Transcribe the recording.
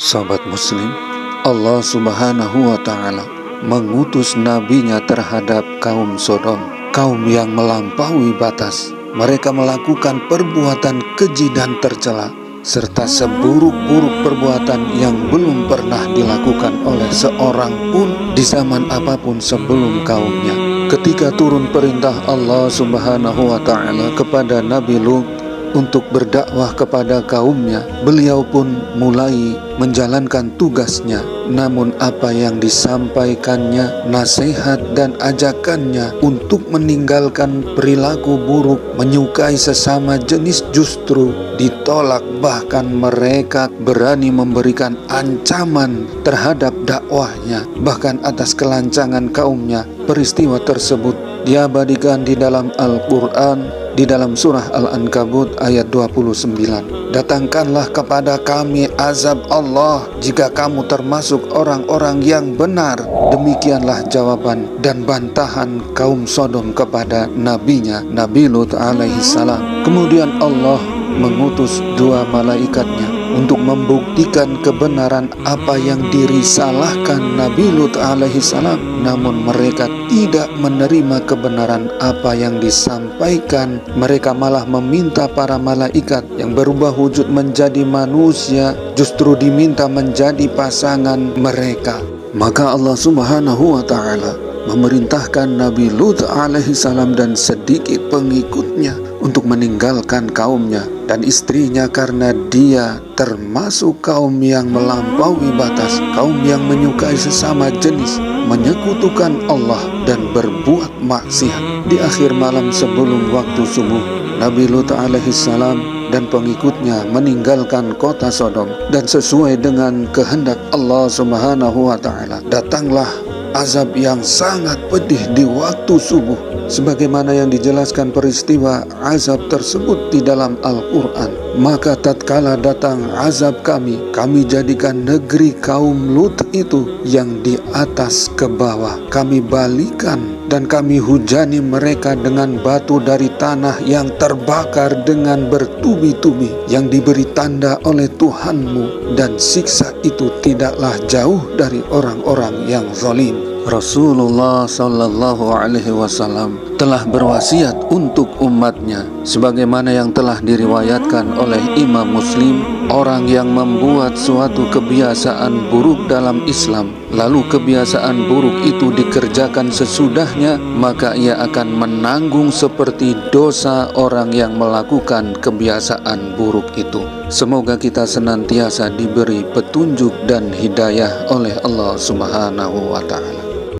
Sahabat muslim, Allah subhanahu wa ta'ala mengutus nabinya terhadap kaum Sodom, kaum yang melampaui batas. Mereka melakukan perbuatan keji dan tercela, serta seburuk-buruk perbuatan yang belum pernah dilakukan oleh seorang pun di zaman apapun sebelum kaumnya. Ketika turun perintah Allah subhanahu wa ta'ala kepada Nabi Lut untuk berdakwah kepada kaumnya, beliau pun mulai menjalankan tugasnya. Namun apa yang disampaikannya, nasihat dan ajakannya untuk meninggalkan perilaku buruk, menyukai sesama jenis, justru ditolak. Bahkan mereka berani memberikan ancaman terhadap dakwahnya, bahkan atas kelancangan kaumnya. Peristiwa tersebut diabadikan di dalam Al-Quran, di dalam surah Al-Ankabut ayat 29. Datangkanlah kepada kami azab Allah jika kamu termasuk orang-orang yang benar. Demikianlah jawaban dan bantahan kaum Sodom kepada nabinya, Nabi Lut alaihi salam. Kemudian Allah mengutus dua malaikatnya untuk membuktikan kebenaran apa yang dirisalahkan Nabi Lut alaihi salam. Namun mereka tidak menerima kebenaran apa yang disampaikan. Mereka malah meminta para malaikat yang berubah wujud menjadi manusia justru diminta menjadi pasangan mereka. Maka Allah subhanahu wa ta'ala memerintahkan Nabi Lut alaihi salam dan sedikit pengikutnya untuk meninggalkan kaumnya dan istrinya, karena dia termasuk kaum yang melampaui batas, kaum yang menyukai sesama jenis, menyekutukan Allah dan berbuat maksiat. Di akhir malam sebelum waktu subuh, Nabi Lut alaihi salam dan pengikutnya meninggalkan kota Sodom, dan sesuai dengan kehendak Allah subhanahu wa ta'ala, datanglah azab yang sangat pedih di waktu subuh, sebagaimana yang dijelaskan peristiwa azab tersebut di dalam Al-Quran. Maka tatkala datang azab kami jadikan negeri kaum Lut itu yang di atas ke bawah, kami balikan dan kami hujani mereka dengan batu dari tanah yang terbakar dengan bertubi-tubi, yang diberi tanda oleh Tuhanmu, dan siksa itu tidaklah jauh dari orang-orang yang zalim. Rasulullah sallallahu alaihi wasallam telah berwasiat untuk umatnya, sebagaimana yang telah diriwayatkan oleh Imam Muslim. Orang yang membuat suatu kebiasaan buruk dalam Islam, lalu kebiasaan buruk itu dikerjakan sesudahnya, maka ia akan menanggung seperti dosa orang yang melakukan kebiasaan buruk itu. Semoga kita senantiasa diberi petunjuk dan hidayah oleh Allah subhanahu wa ta'ala.